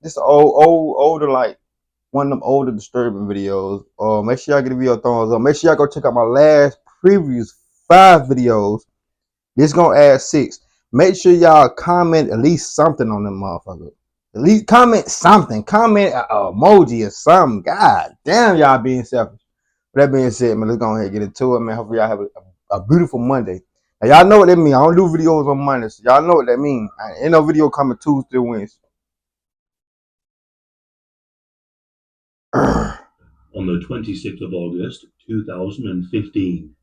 this older like one of them older disturbing videos. Make sure y'all give me your thumbs up. Make sure y'all go check out my last previous 5 videos. This gonna add 6. Make sure y'all comment at least something on them motherfuckers. At least comment something. Comment an emoji or something. God damn, y'all being selfish. With that being said, man, let's go ahead and get into it, man. Hopefully y'all have a beautiful Monday. Now, y'all know what that means. I don't do videos on Mondays. So y'all know what that means. Ain't no video coming Tuesday, Wednesday. On the 26th of August, 2015.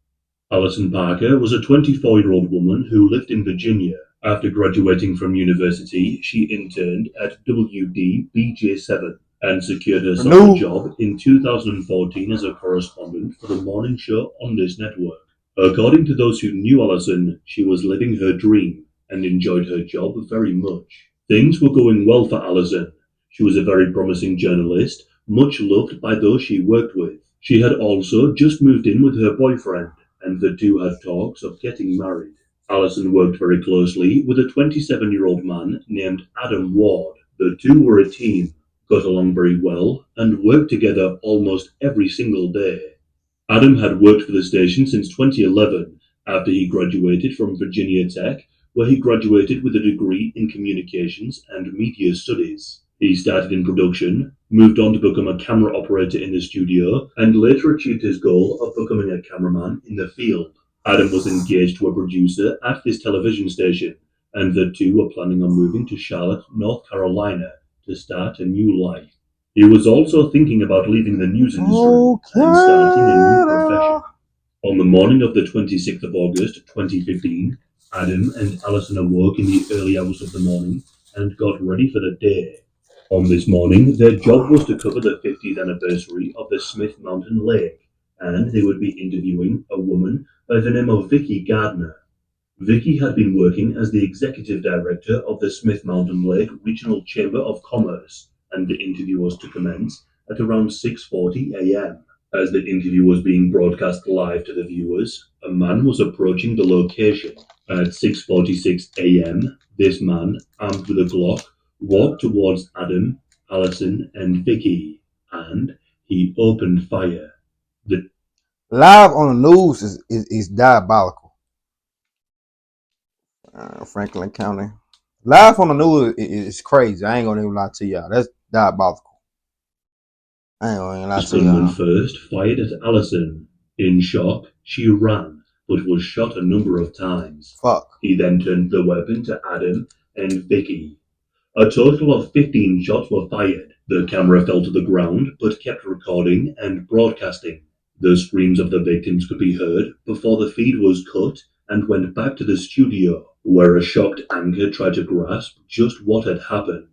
Alison Parker was a 24-year-old woman who lived in Virginia. After graduating from university, she interned at WDBJ7 and secured herself a job in 2014 as a correspondent for the morning show on this network. According to those who knew Alison, she was living her dream and enjoyed her job very much. Things were going well for Alison. She was a very promising journalist, much loved by those she worked with. She had also just moved in with her boyfriend, and the two had talks of getting married. Alison worked very closely with a 27-year-old man named Adam Ward. The two were a team, got along very well, and worked together almost every single day. Adam had worked for the station since 2011 after he graduated from Virginia Tech, where he graduated with a degree in communications and media studies. He started in production, moved on to become a camera operator in the studio, and later achieved his goal of becoming a cameraman in the field. Adam was engaged to a producer at this television station, and the two were planning on moving to Charlotte, North Carolina to start a new life. He was also thinking about leaving the news industry and starting a new profession. On the morning of the 26th of August 2015, Adam and Alison awoke in the early hours of the morning and got ready for the day. On this morning, their job was to cover the 50th anniversary of the Smith Mountain Lake, and they would be interviewing a woman by the name of Vicki Gardner. Vicki had been working as the executive director of the Smith Mountain Lake Regional Chamber of Commerce, and the interview was to commence at around 6:40 a.m. As the interview was being broadcast live to the viewers, a man was approaching the location. At 6:46 a.m., this man, armed with a Glock, walked towards Adam, Alison, and Vicki, and he opened fire. Live on the news is diabolical. Franklin County. Live on the news is crazy. I ain't gonna even lie to y'all. That's diabolical. I ain't gonna even lie to y'all. First fired at Alison. In shock, she ran, but was shot a number of times. Fuck. He then turned the weapon to Adam and Vicki. A total of 15 shots were fired. The camera fell to the ground, but kept recording and broadcasting. The screams of the victims could be heard before the feed was cut and went back to the studio, where a shocked anchor tried to grasp just what had happened.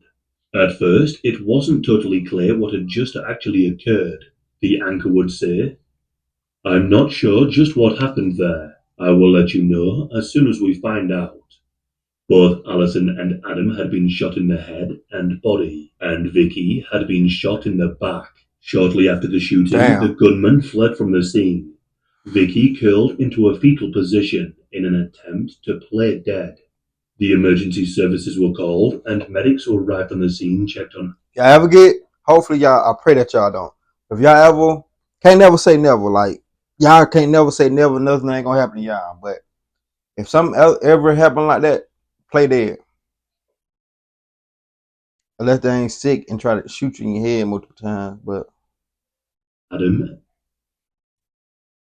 At first, it wasn't totally clear what had just actually occurred. The anchor would say, "I'm not sure just what happened there. I will let you know as soon as we find out." Both Alison and Adam had been shot in the head and body, and Vicki had been shot in the back. Shortly after the shooting, the gunman fled from the scene. Vicki curled into a fetal position in an attempt to play dead. The emergency services were called, and medics who arrived on the scene checked on. Y'all ever get? Hopefully, y'all. I pray that y'all don't. If y'all ever, can't never say never. Like y'all can't never say never. Nothing ain't gonna happen to y'all. But if something ever happen like that, play dead. Unless they ain't sick and try to shoot you in your head multiple times. But Adam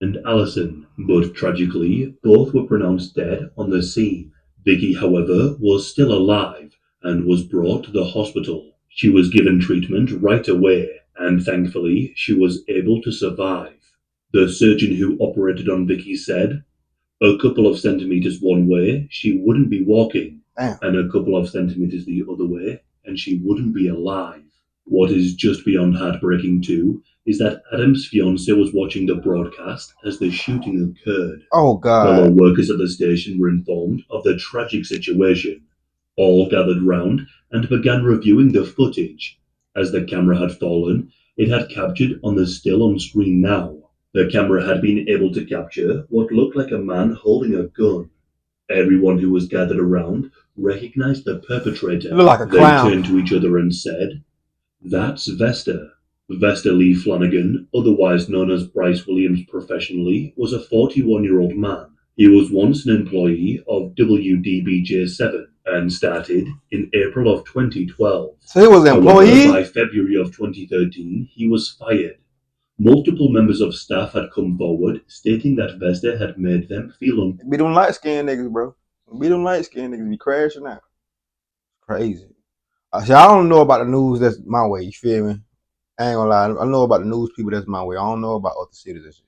and Alison, but tragically, both were pronounced dead on the scene. Vicki, however, was still alive and was brought to the hospital. She was given treatment right away, and thankfully, she was able to survive. The surgeon who operated on Vicki said, "A couple of centimeters one way, she wouldn't be walking, and a couple of centimeters the other way, and she wouldn't be alive." What is just beyond heartbreaking too is that Adam's fiancée was watching the broadcast as the shooting occurred. Oh God! Fellow workers at the station were informed of the tragic situation. All gathered round and began reviewing the footage. As the camera had fallen, it had captured on the still on screen now. The camera had been able to capture what looked like a man holding a gun. Everyone who was gathered around recognized the perpetrator. You look like a They clown. turned to each other and said, "That's Vesta." Vesta Lee Flanagan, otherwise known as Bryce Williams professionally, was a 41-year-old man. He was once an employee of WDBJ7 and started in April of 2012. So he was an However, employee? by February of 2013, he was fired. Multiple members of staff had come forward stating that Vesta had made them feel Be them light skinned niggas, bro. Be them light skinned niggas be crashing out. Crazy. See, I don't know about the news that's my way, you feel me? I ain't gonna lie. I know about the news people that's my way. I don't know about other cities and shit.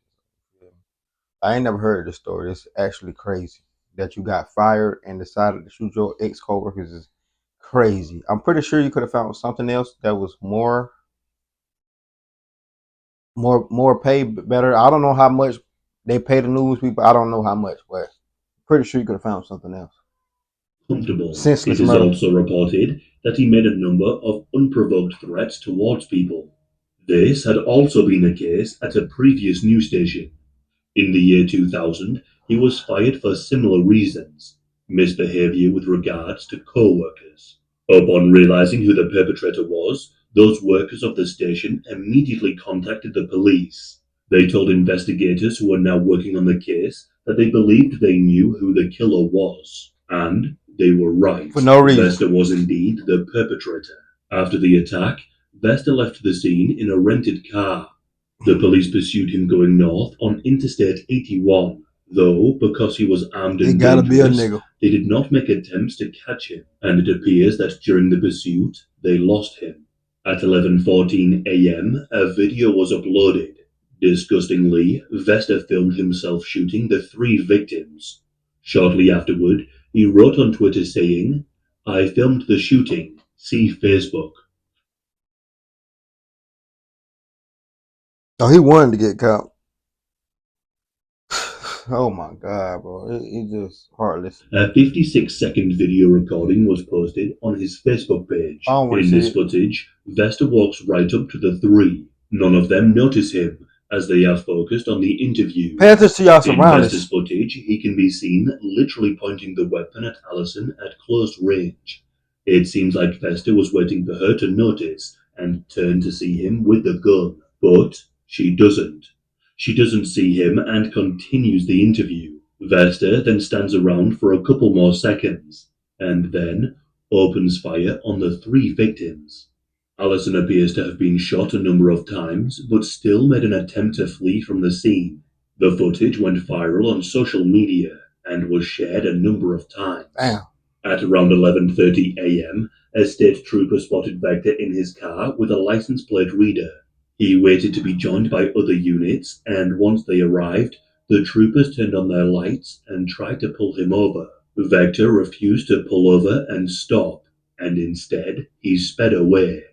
I ain't never heard this story. It's actually crazy. That you got fired and decided to shoot your ex coworkers is crazy. I'm pretty sure you could have found something else that was more paid better. I don't know how much they pay the news people. I don't know how much, but pretty sure you could have found something else. comfortable. Senseless It is murder. also reported that he made a number of unprovoked threats towards people. This had also been the case at a previous news station. In the year 2000, he was fired for similar reasons: misbehavior with regards to co-workers. Upon realizing who the perpetrator was, those workers of the station immediately contacted the police. They told investigators who were now working on the case that they believed they knew who the killer was. And they were right. For no reason. Vesta was indeed the perpetrator. After the attack, Vesta left the scene in a rented car. The police pursued him going north on Interstate 81, though because he was armed and dangerous, they did not make attempts to catch him, and it appears that during the pursuit, they lost him. At 11:14 a.m., a video was uploaded. Disgustingly, Vesta filmed himself shooting the 3 victims. Shortly afterward, he wrote on Twitter saying, "I filmed the shooting. See Facebook." Oh, he wanted to get caught. Oh my god, bro. It's just heartless. A 56-second video recording was posted on his Facebook page. In this footage, Vesta walks right up to the 3. None of them notice him, as they are focused on the interview. Pay attention to y'all surroundings. In Vesta's footage, he can be seen literally pointing the weapon at Allison at close range. It seems like Vesta was waiting for her to notice and turn to see him with the gun, but she doesn't. She doesn't see him and continues the interview. Vesta then stands around for a couple more seconds, and then opens fire on the 3 victims. Allison appears to have been shot a number of times, but still made an attempt to flee from the scene. The footage went viral on social media and was shared a number of times. Damn. At around 11:30 a.m., a state trooper spotted Vector in his car with a license plate reader. He waited to be joined by other units, and once they arrived, the troopers turned on their lights and tried to pull him over. Vector refused to pull over and stop, and instead he sped away.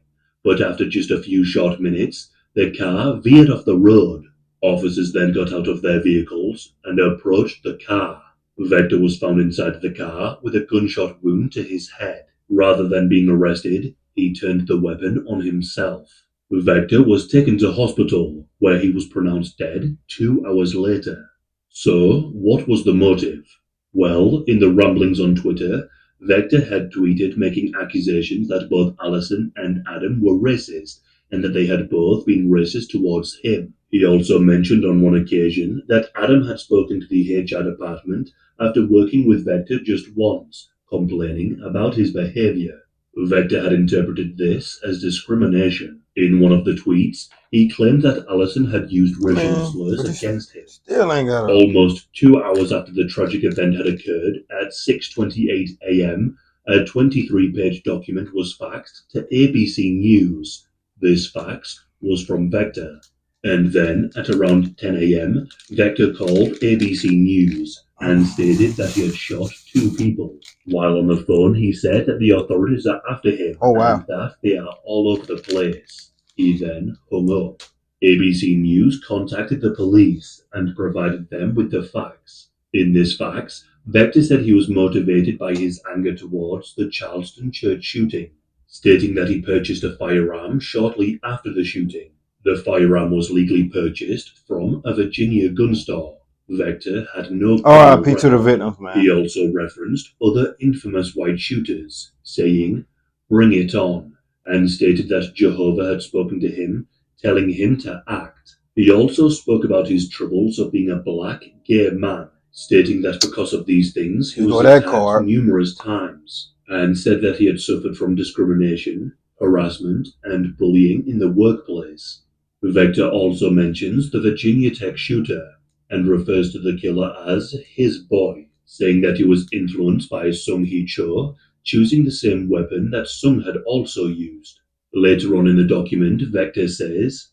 But after just a few short minutes, the car veered off the road. Officers then got out of their vehicles and approached the car. Vector was found inside the car with a gunshot wound to his head. Rather than being arrested, he turned the weapon on himself. Vector was taken to hospital, where he was pronounced dead 2 hours later. So, what was the motive? Well, in the ramblings on Twitter, Vector had tweeted making accusations that both Allison and Adam were racist, and that they had both been racist towards him. He also mentioned on one occasion that Adam had spoken to the HR department after working with Vector just once, complaining about his behavior. Vector had interpreted this as discrimination. In one of the tweets, he claimed that Allison had used racial slurs against him. Almost 2 hours after the tragic event had occurred, at 6:28 a.m., a 23-page document was faxed to ABC News. This fax was from Vector. And then, at around 10 a.m., Vector called ABC News and stated that he had shot 2 people. While on the phone, he said that the authorities are after him and that they are all over the place. He then hung up. ABC News contacted the police and provided them with the fax. In this fax, Vector said he was motivated by his anger towards the Charleston church shooting, stating that he purchased a firearm shortly after the shooting. The firearm was legally purchased from a Virginia gun store. Vector had no R.I.P. criminal to the record. victims, man. He also referenced other infamous white shooters, saying, "Bring it on," and stated that Jehovah had spoken to him, telling him to act. He also spoke about his troubles of being a black, gay man, stating that because of these things he was attacked numerous times, and said that he had suffered from discrimination, harassment, and bullying in the workplace. Vector also mentions the Virginia Tech shooter and refers to the killer as his boy, saying that he was influenced by Sung Hee Cho, choosing the same weapon that Sung had also used. Later on in the document, Vector says,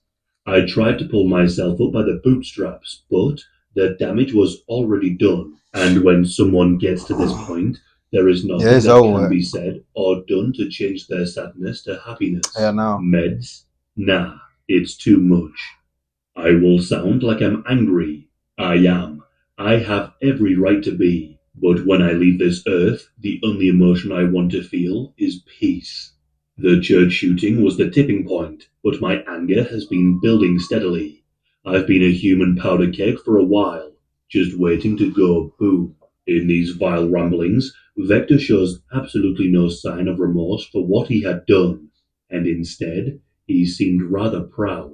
"I tried to pull myself up by the bootstraps, but the damage was already done, and when someone gets to this point, there is nothing that can be said or done to change their sadness to happiness. No. Meds? Nah, it's too much. I will sound like I'm angry. I am. I have every right to be. But when I leave this earth, the only emotion I want to feel is peace." The church shooting was the tipping point, but my anger has been building steadily. I've been a human powder keg for a while, just waiting to go boom. In these vile ramblings, Vector shows absolutely no sign of remorse for what he had done, and instead, he seemed rather proud.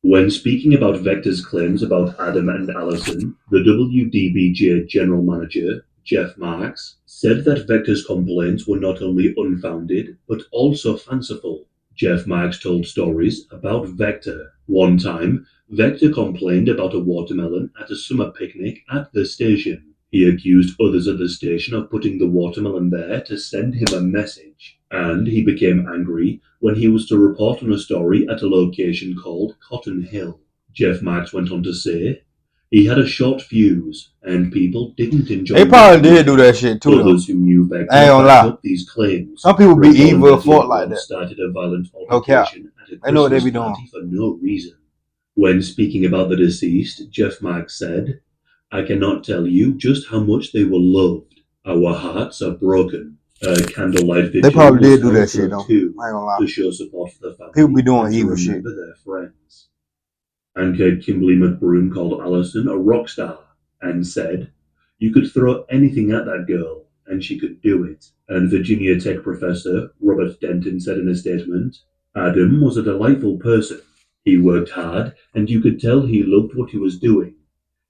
When speaking about Vector's claims about Adam and Allison, the WDBJ general manager, Jeff Marks, said that Vector's complaints were not only unfounded, but also fanciful. Jeff Marks told stories about Vector. One time, Vector complained about a watermelon at a summer picnic at the station. He accused others at the station of putting the watermelon there to send him a message, and he became angry when he was to report on a story at a location called Cotton Hill. Jeff Marks went on to say, "He had a short fuse, and people didn't enjoy it." They probably did do that shit too, Others who knew Vector backed up these claims. Some people be evil or fault like that. Started a violent altercation at a Christmas party for no reason. When speaking about the deceased, Jeff Marks said, "I cannot tell you just how much they were loved. Our hearts are broken." A candlelight vigil. They probably did do that shit though. I ain't gonna lie. To show support for the family. People be doing evil shit. Their friends. Anchor Kimberly McBroom called Allison a rock star and said, "You could throw anything at that girl and she could do it." And Virginia Tech professor Robert Denton said in a statement, "Adam was a delightful person. He worked hard and you could tell he loved what he was doing.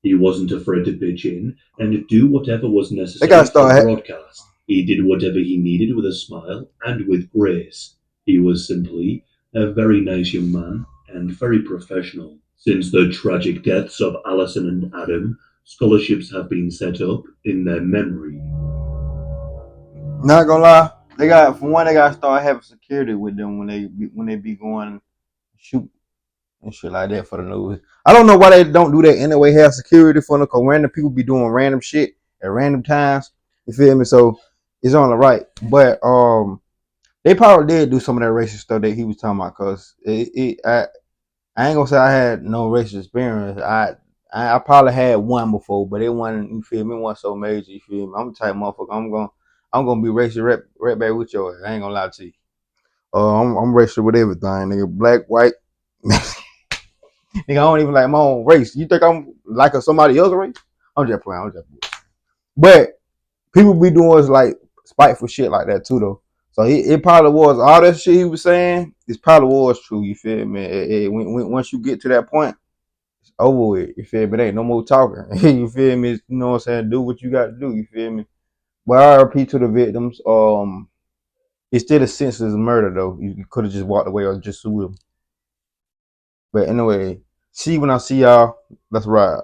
He wasn't afraid to pitch in and do whatever was necessary for the broadcast. He did whatever he needed with a smile and with grace. He was simply a very nice young man and very professional." Since the tragic deaths of Allison and Adam, scholarships have been set up in their memory. Not gonna lie, they got to start having security with them when they be going shoot and shit like that for the news. I don't know why they don't do that anyway. Have security for them, cause random people be doing random shit at random times. You feel me? So it's on the right, but they probably did do some of that racist stuff that he was talking about. Cause I ain't gonna say I had no racist experience. I probably had one before, but it wasn't. You feel me? It wasn't so major. You feel me? I'm the type of motherfucker. I'm gonna be racist right back with your ass. I ain't gonna lie to you. I'm racist with everything, nigga. Black, white. Nigga, I don't even like my own race. You think I'm like somebody else's race? I'm just playing. But people be doing like spiteful shit like that too, though. So it probably was all that shit he was saying. It probably was true. You feel me? Once you get to that point, it's over with. You feel me? It ain't no more talking. You feel me? You know what I'm saying? Do what you got to do. You feel me? But RIP to the victims. It's still a senseless murder though. You could have just walked away or just sued him. But anyway, see when I see y'all. Let's ride.